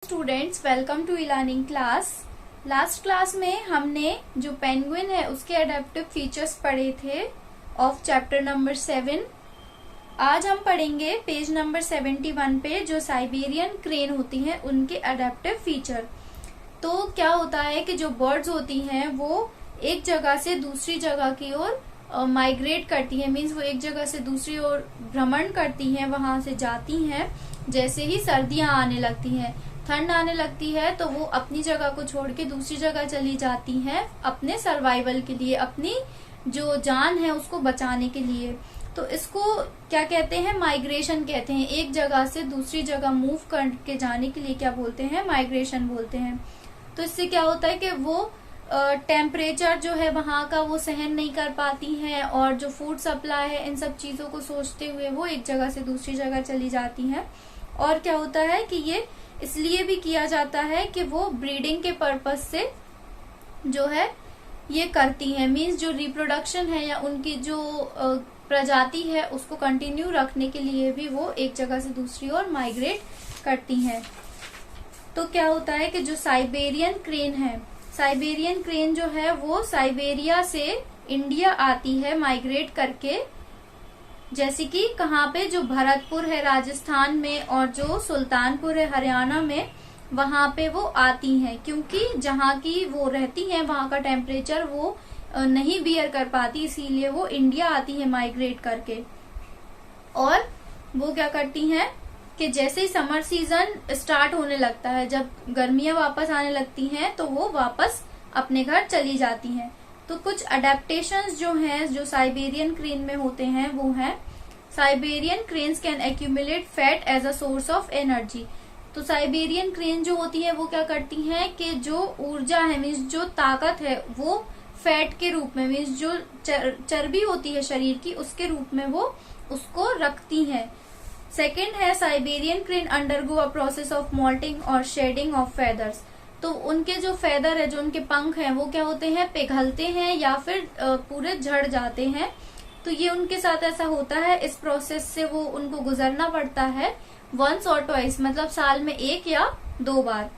Students, welcome to e-learning class. Last class में हमने जो पेंगुइन है उसके अडेप्टिव फीचर्स पढ़े थे ऑफ चैप्टर नंबर 7। आज हम पढ़ेंगे पेज नंबर 71 पे जो साइबेरियन क्रेन होती हैं उनके अडेप्टिव फीचर। तो क्या होता है कि जो बर्ड्स होती हैं वो एक जगह से दूसरी जगह की ओर माइग्रेट करती है, मीन्स वो एक जगह से दूसरी ओर भ्रमण करती हैं, वहां से जाती हैं। जैसे ही सर्दियां आने लगती हैं, ठंड आने लगती है, तो वो अपनी जगह को छोड़ के दूसरी जगह चली जाती हैं अपने सर्वाइवल के लिए, अपनी जो जान है उसको बचाने के लिए। तो इसको क्या कहते हैं? माइग्रेशन कहते हैं। एक जगह से दूसरी जगह मूव करके जाने के लिए क्या बोलते हैं? माइग्रेशन बोलते हैं। तो इससे क्या होता है कि वो टेम्परेचर जो है वहां का वो सहन नहीं कर पाती हैं, और जो फूड सप्लाई है इन सब चीजों को सोचते हुए वो एक जगह से दूसरी जगह चली जाती हैं। और क्या होता है कि ये इसलिए भी किया जाता है कि वो ब्रीडिंग के पर्पस से जो है ये करती हैं, मीन्स जो रिप्रोडक्शन है या उनकी जो प्रजाति है उसको कंटिन्यू रखने के लिए भी वो एक जगह से दूसरी ओर माइग्रेट करती हैं। तो क्या होता है कि जो साइबेरियन क्रेन है, साइबेरियन क्रेन जो है वो साइबेरिया से इंडिया आती है माइग्रेट करके। जैसे कि कहाँ पे, जो भरतपुर है राजस्थान में और जो सुल्तानपुर है हरियाणा में, वहां पे वो आती हैं, क्योंकि जहाँ की वो रहती हैं वहां का टेम्परेचर वो नहीं बियर कर पाती, इसीलिए वो इंडिया आती है माइग्रेट करके। और वो क्या करती हैं कि जैसे ही समर सीजन स्टार्ट होने लगता है, जब गर्मियां वापस आने लगती हैं, तो वो वापस अपने घर चली जाती हैं। तो कुछ अडेप्टेशंस जो हैं जो साइबेरियन क्रेन में होते हैं वो हैं, Siberian cranes can accumulate fat as a source of energy. तो साइबेरियन क्रेन जो होती है वो क्या करती हैं कि जो ऊर्जा है, मीन्स जो ताकत है, वो फैट के रूप में, मीन्स जो चर्बी होती है शरीर की, उसके रूप में वो उसको रखती हैं। सेकेंड है, Siberian crane undergo a process of moulting और शेडिंग ऑफ फेदर्स। तो उनके जो फेदर है, जो उनके पंख हैं, वो क्या होते हैं? पिघलते हैं या फिर पूरे झड़ जाते हैं। तो ये उनके साथ ऐसा होता है, इस प्रोसेस से वो उनको गुजरना पड़ता है वंस और ट्वाइस, मतलब साल में एक या दो बार।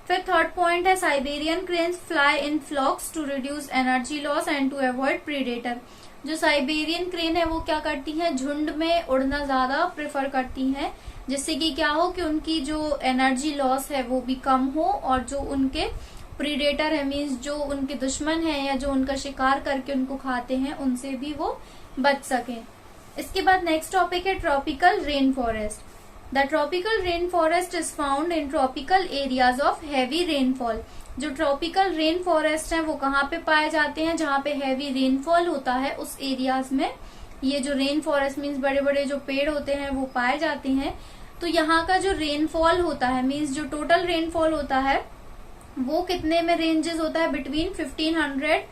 फिर थर्ड पॉइंट है, Siberian cranes fly in flocks to reduce energy loss and to avoid predator. जो साइबेरियन क्रेन है वो क्या करती हैं? झुंड में उड़ना ज्यादा प्रेफर करती हैं, जिससे कि क्या हो कि उनकी जो एनर्जी लॉस है वो भी कम हो, और जो उनके प्रीडेटर है, मीन्स जो उनके दुश्मन है या जो उनका शिकार करके उनको खाते हैं, उनसे भी वो बच सके। इसके बाद नेक्स्ट टॉपिक है tropical rain forest. The tropical rain forest is found in tropical areas of heavy rainfall. जो ट्रॉपिकल रेन फॉरेस्ट है वो कहाँ पे पाए जाते हैं? जहाँ पे हैवी रेनफॉल होता है उस एरियाज में ये जो रेन फॉरेस्ट मीन्स बड़े बड़े जो पेड़ होते हैं वो पाए जाते हैं। तो यहाँ का जो रेनफॉल होता है, मीन्स जो टोटल रेनफॉल होता है वो कितने में रेंजेस होता है? Between 1500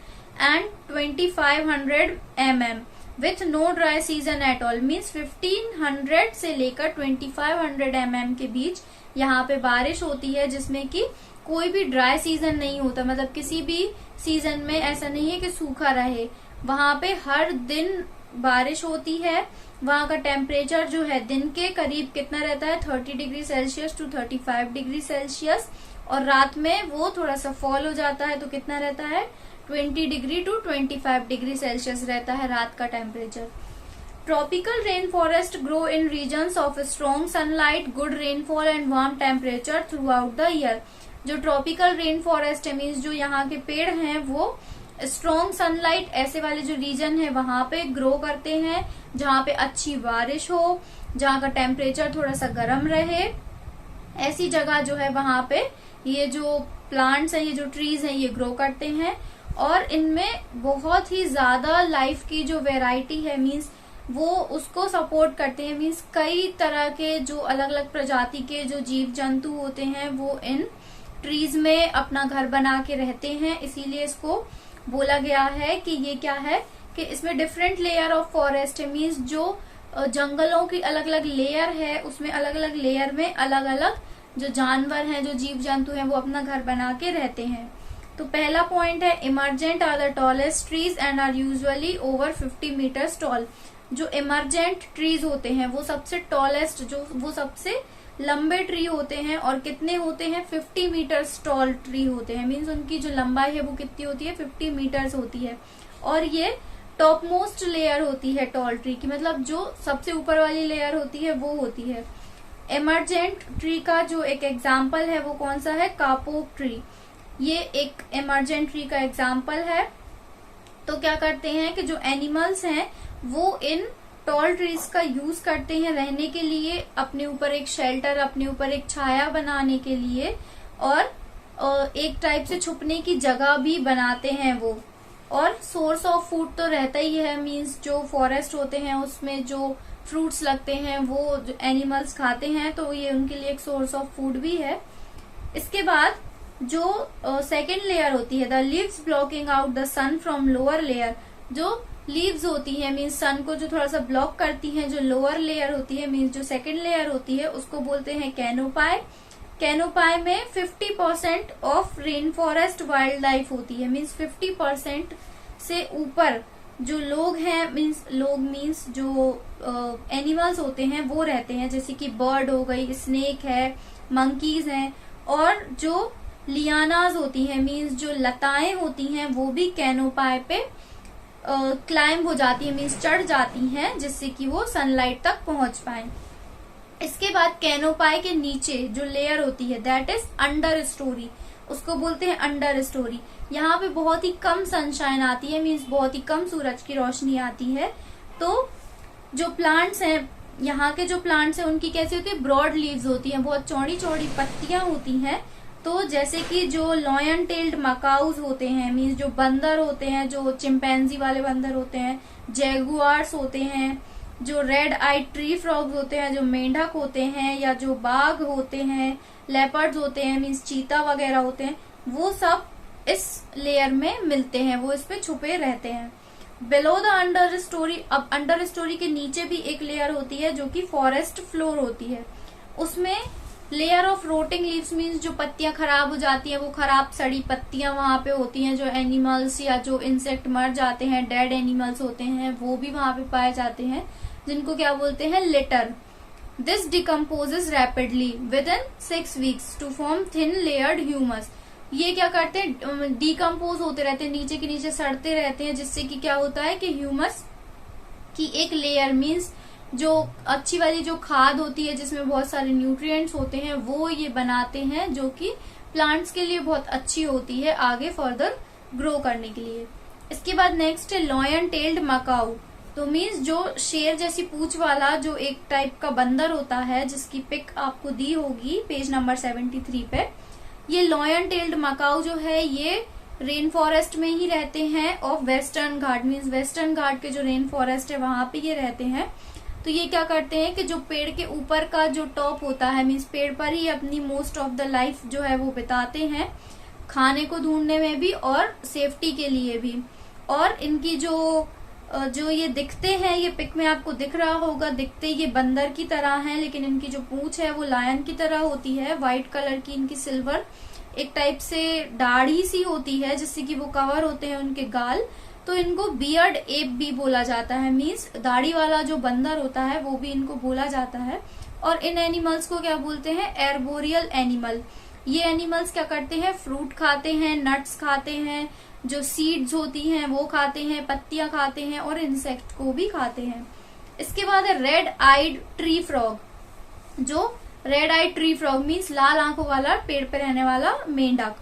and 2500 mm with no dry season at all. Means 1500 से लेकर 2500 mm के बीच यहाँ पे बारिश होती है, जिसमें कि कोई भी ड्राई सीजन नहीं होता, मतलब किसी भी सीजन में ऐसा नहीं है कि सूखा रहे। वहां पे हर दिन बारिश होती है। वहां का टेम्परेचर जो है दिन के करीब कितना रहता है? 30 degree Celsius to 35 degree Celsius, और रात में वो थोड़ा सा फॉल हो जाता है, तो कितना रहता है? 20 डिग्री टू 25 डिग्री सेल्सियस रहता है रात का temperature. Tropical rain forest grow in regions of strong sunlight, good rainfall and warm temperature throughout the year. जो ट्रॉपिकल रेन फॉरेस्ट है, मीन्स जो यहाँ के पेड़ हैं वो स्ट्रॉन्ग सनलाइट ऐसे वाले जो रीजन है वहां पे ग्रो करते हैं, जहाँ पे अच्छी बारिश हो, जहाँ का टेम्परेचर थोड़ा सा गर्म रहे, ऐसी जगह जो है वहां पे ये जो प्लांट्स हैं, ये जो ट्रीज हैं, ये ग्रो करते हैं। और इनमें बहुत ही ज्यादा लाइफ की जो वेराइटी है, मीन्स वो उसको सपोर्ट करते हैं। मीन्स कई तरह के जो अलग अलग प्रजाति के जो जीव जंतु होते हैं वो इन ट्रीज में अपना घर बना के रहते हैं, इसीलिए इसको बोला गया है कि ये क्या है कि इसमें डिफरेंट लेयर ऑफ फॉरेस्ट है। मीन्स जो जंगलों की अलग अलग लेयर है, उसमें अलग अलग लेयर में अलग अलग जो जानवर हैं, जो जीव जंतु हैं, वो अपना घर बना के रहते हैं। तो पहला पॉइंट है, emergent are the tallest trees and are usually over 50 metres tall. जो इमर्जेंट ट्रीज होते हैं वो सबसे टॉलेस्ट, जो वो सबसे लंबे ट्री होते हैं और कितने होते हैं 50 मीटर्स टॉल ट्री होते हैं। मीन्स उनकी जो लंबाई है वो कितनी होती है 50 मीटर्स होती है। और ये टॉप मोस्ट लेयर होती है टॉल ट्री की, मतलब जो सबसे ऊपर वाली लेयर होती है वो होती है। एमरजेंट ट्री का जो एक एग्जाम्पल है वो कौन सा है, कापोक ट्री। ये एक एमरजेंट ट्री का एग्जाम्पल है। तो क्या करते हैं कि जो एनिमल्स हैं वो इन टॉल ट्रीज का यूज करते हैं रहने के लिए, अपने ऊपर एक शेल्टर, अपने ऊपर एक छाया बनाने के लिए, और एक टाइप से छुपने की जगह भी बनाते हैं वो। और सोर्स ऑफ फूड तो रहता ही है। मींस जो फॉरेस्ट होते हैं उसमें जो फ्रूट्स लगते हैं वो जो एनिमल्स खाते हैं, तो ये उनके लिए एक सोर्स ऑफ फूड भी है। इसके बाद जो सेकेंड लेयर होती है, the leaves blocking out the sun from lower layer. जो लीव्स होती है मीन्स सन को जो थोड़ा सा ब्लॉक करती हैं, जो लोअर लेयर होती है मीन्स जो सेकेंड लेयर होती है, उसको बोलते हैं कैनोपाई। कैनोपाई में 50% of rain forest wild life होती है। मीन्स 50% से ऊपर जो लोग हैं, मीन्स जो एनिमल्स होते हैं वो रहते हैं, जैसे कि बर्ड हो गई, स्नेक है, मंकीज हैं। और जो लियानाज होती है मीन्स जो लताएं होती हैं वो भी कैनोपाई पे क्लाइंब हो जाती है, मीन्स चढ़ जाती हैं, जिससे कि वो सनलाइट तक पहुंच पाए। इसके बाद कैनोपाई के नीचे जो लेयर होती है दैट इज अंडर स्टोरी, उसको बोलते हैं अंडर स्टोरी। यहाँ पे बहुत ही कम सनशाइन आती है, मीन्स बहुत ही कम सूरज की रोशनी आती है। तो जो प्लांट्स हैं, यहाँ के जो प्लांट्स हैं उनकी कैसी होती है, ब्रॉड लीव्स होती हैं, बहुत चौड़ी चौड़ी पत्तियां होती हैं। तो जैसे कि जो लॉयन टेल्ड मकाउज होते हैं, मीन्स जो बंदर होते हैं, जो चिंपैंजी वाले बंदर होते हैं, जैगुआर्स होते हैं, जो रेड आई ट्री फ्रॉग्स होते हैं, जो मेंढक होते हैं, या जो बाघ होते हैं, लेपर्ड्स होते हैं, मीन्स चीता वगैरह होते हैं, वो सब इस लेयर में मिलते हैं, वो इस पे छुपे रहते हैं। बिलो द अंडर स्टोरी, अब अंडर स्टोरी के नीचे भी एक लेयर होती है जो कि फॉरेस्ट फ्लोर होती है। उसमें लेयर ऑफ रोटिंग लीव्स मीन्स जो पत्तियां खराब हो जाती हैं, वो खराब सड़ी पत्तियां वहां पे होती हैं। जो एनिमल्स या जो इंसेक्ट मर जाते हैं, डेड एनिमल्स होते हैं, वो भी वहां पे पाए जाते हैं, जिनको क्या बोलते हैं, litter. This decomposes rapidly within 6 weeks to form thin layered humus. ये क्या करते हैं, डिकम्पोज होते रहते हैं, नीचे के नीचे सड़ते रहते हैं, जिससे कि क्या होता है कि ह्यूमस की एक लेयर मीन्स जो अच्छी वाली जो खाद होती है जिसमें बहुत सारे न्यूट्रिएंट्स होते हैं, वो ये बनाते हैं, जो कि प्लांट्स के लिए बहुत अच्छी होती है आगे फर्दर ग्रो करने के लिए। इसके बाद नेक्स्ट है लॉयन टेल्ड मकाऊ। तो मीन्स जो शेर जैसी पूंछ वाला जो एक टाइप का बंदर होता है, जिसकी पिक आपको दी होगी पेज नंबर 73 पे। ये लॉयन टेल्ड मकाऊ जो है ये रेन फॉरेस्ट में ही रहते हैं of western Ghat, means western Ghat के जो रेन फॉरेस्ट है वहां पे ये रहते हैं। तो ये क्या करते हैं कि जो पेड़ के ऊपर का जो टॉप होता है, मीन्स पेड़ पर ही अपनी मोस्ट ऑफ द लाइफ जो है वो बिताते हैं, खाने को ढूंढने में भी और सेफ्टी के लिए भी। और इनकी जो ये दिखते हैं, ये पिक में आपको दिख रहा होगा, दिखते ये बंदर की तरह हैं, लेकिन इनकी जो पूंछ है वो लायन की तरह होती है, व्हाइट कलर की, इनकी सिल्वर एक टाइप से दाढ़ी सी होती है जिससे कि वो कवर होते हैं उनके गाल। तो इनको बियर्ड एप भी बोला जाता है, मीन्स दाढ़ी वाला जो बंदर होता है वो भी इनको बोला जाता है। और इन एनिमल्स को क्या बोलते हैं, एर्बोरियल एनिमल। ये एनिमल्स क्या करते हैं, फ्रूट खाते हैं, नट्स खाते हैं, जो सीड्स होती हैं वो खाते हैं, पत्तियां खाते हैं, और इंसेक्ट को भी खाते हैं। इसके बाद है रेड आइड ट्री फ्रॉग। जो red eyed tree frog means लाल आंखों वाला पेड़ पे रहने वाला मेंढक।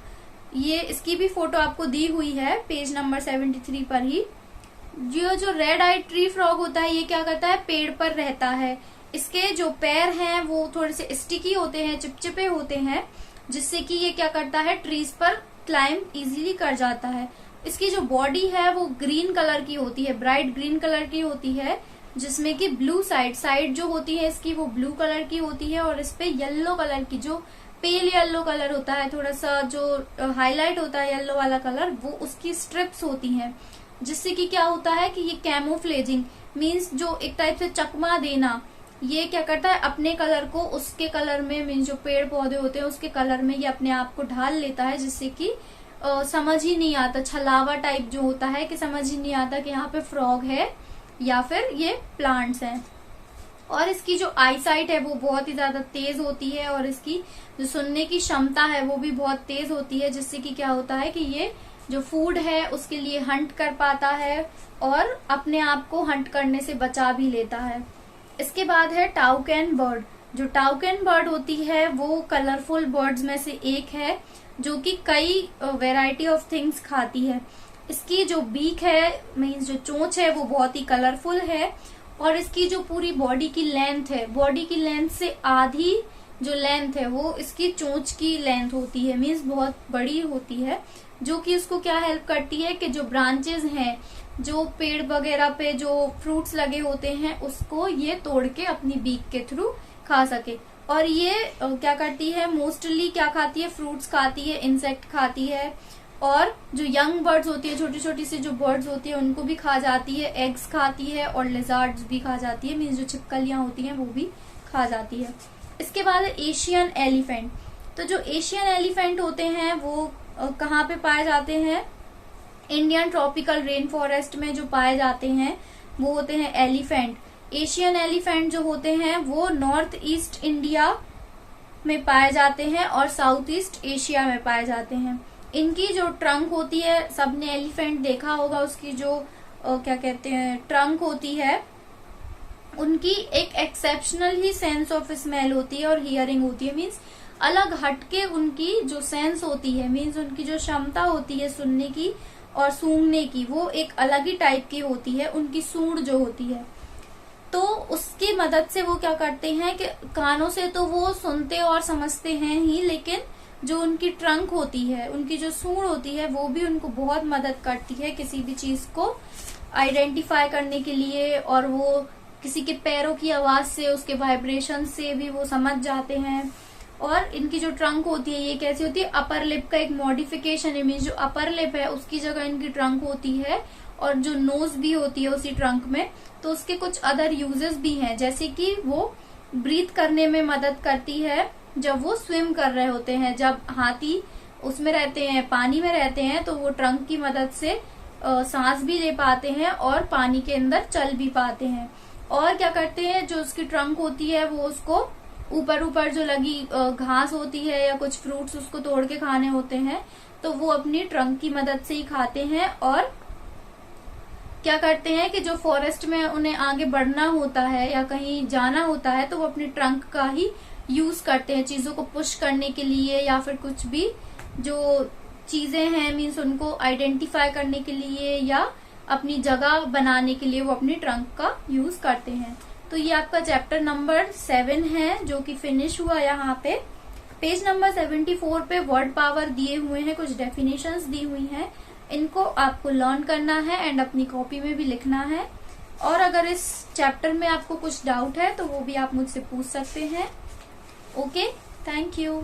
ये इसकी भी फोटो आपको दी हुई है पेज नंबर 73 पर ही। जो रेड आई ट्री फ्रॉग होता है ये क्या करता है, पेड़ पर रहता है। इसके जो पैर हैं वो थोड़े से स्टिकी होते हैं, चिपचिपे होते हैं, जिससे कि ये क्या करता है, ट्रीज पर क्लाइंब इजीली कर जाता है। इसकी जो बॉडी है वो ग्रीन कलर की होती है, ब्राइट ग्रीन कलर की होती है, जिसमें कि ब्लू साइड जो होती है इसकी वो ब्लू कलर की होती है, और इस पे येलो कलर की, जो पेल येलो कलर होता है, थोड़ा सा जो हाईलाइट होता है येलो वाला कलर, वो उसकी स्ट्रिप्स होती हैं, जिससे कि क्या होता है कि ये कैमोफ्लेजिंग मीन्स जो एक टाइप से चकमा देना, ये क्या करता है अपने कलर को उसके कलर में, मीन्स जो पेड़ पौधे होते हैं उसके कलर में ये अपने आप को ढाल लेता है, जिससे कि समझ ही नहीं आता, छलावा टाइप जो होता है कि समझ ही नहीं आता कि यहाँ पे फ्रॉग है या फिर ये प्लांट्स हैं। और इसकी जो आई साइट है वो बहुत ही ज्यादा तेज होती है, और इसकी जो सुनने की क्षमता है वो भी बहुत तेज होती है, जिससे कि क्या होता है कि ये जो फूड है उसके लिए हंट कर पाता है और अपने आप को हंट करने से बचा भी लेता है। इसके बाद है टाउकेन बर्ड। जो टाउकेन बर्ड होती है वो कलरफुल बर्ड्स में से एक है, जो कि कई वेराइटी ऑफ थिंग्स खाती है। इसकी जो बीक है, मीन्स जो चोंच है, वो बहुत ही कलरफुल है, और इसकी जो पूरी बॉडी की लेंथ है, बॉडी की लेंथ से आधी जो लेंथ है वो इसकी चोंच की लेंथ होती है, मीन्स बहुत बड़ी होती है, जो कि उसको क्या हेल्प करती है कि जो ब्रांचेस हैं, जो पेड़ वगैरह पे जो फ्रूट्स लगे होते हैं, उसको ये तोड़ के अपनी बीक के थ्रू खा सके। और ये क्या करती है, मोस्टली क्या खाती है, फ्रूट्स खाती है, इंसेक्ट खाती है, और जो यंग बर्ड्स होती है, छोटी छोटी सी जो बर्ड्स होती है, उनको भी खा जाती है, एग्स खाती है, और लिजार्ड्स भी खा जाती है, मीन्स जो छिपकलियां होती हैं वो भी खा जाती है। इसके बाद एशियन एलिफेंट। तो जो एशियन एलिफेंट होते हैं वो कहाँ पे पाए जाते हैं, इंडियन ट्रॉपिकल रेन फॉरेस्ट में जो पाए जाते हैं वो होते हैं एलिफेंट। एशियन एलिफेंट जो होते हैं वो नॉर्थ ईस्ट इंडिया में पाए जाते हैं और साउथ ईस्ट एशिया में पाए जाते हैं। इनकी जो ट्रंक होती है, सबने एलिफेंट देखा होगा, उसकी जो क्या कहते हैं ट्रंक होती है, उनकी एक exceptional he sense of smell होती है और हियरिंग होती है, मीन्स अलग हटके उनकी जो सेंस होती है, मीन्स उनकी जो क्षमता होती है सुनने की और सूंघने की, वो एक अलग ही टाइप की होती है, उनकी सूंड जो होती है। तो उसकी मदद से वो क्या करते हैं कि कानों से तो वो सुनते और समझते हैं ही, लेकिन जो उनकी ट्रंक होती है, उनकी जो सूंड होती है, वो भी उनको बहुत मदद करती है किसी भी चीज को आइडेंटिफाई करने के लिए, और वो किसी के पैरों की आवाज से, उसके वाइब्रेशन से भी वो समझ जाते हैं। और इनकी जो ट्रंक होती है ये कैसी होती है, अपर लिप का एक मॉडिफिकेशन है, मीन्स जो अपर लिप है उसकी जगह इनकी ट्रंक होती है, और जो नोज भी होती है उसी ट्रंक में। तो उसके कुछ अदर यूजेस भी हैं, जैसे कि वो ब्रीथ करने में मदद करती है जब वो स्विम कर रहे होते हैं, जब हाथी उसमें रहते हैं, पानी में रहते हैं, तो वो ट्रंक की मदद से सांस भी ले पाते हैं और पानी के अंदर चल भी पाते हैं। और क्या करते हैं, जो उसकी ट्रंक होती है वो उसको ऊपर ऊपर जो लगी घास होती है या कुछ फ्रूट्स उसको तोड़ के खाने होते हैं, तो वो अपनी ट्रंक की मदद से ही खाते हैं। और क्या करते हैं कि जो फॉरेस्ट में उन्हें आगे बढ़ना होता है या कहीं जाना होता है, तो वो अपनी ट्रंक का ही यूज करते हैं चीजों को पुश करने के लिए, या फिर कुछ भी जो चीजें हैं, मीन्स उनको आइडेंटिफाई करने के लिए या अपनी जगह बनाने के लिए वो अपनी ट्रंक का यूज करते हैं। तो ये आपका चैप्टर नंबर 7 है जो कि फिनिश हुआ। यहाँ पे पेज नंबर 74 पे वर्ड पावर दिए हुए हैं, कुछ डेफिनेशंस दी हुई हैं, इनको आपको लर्न करना है एंड अपनी कॉपी में भी लिखना है। और अगर इस चैप्टर में आपको कुछ डाउट है तो वो भी आप मुझसे पूछ सकते हैं। Okay, thank you.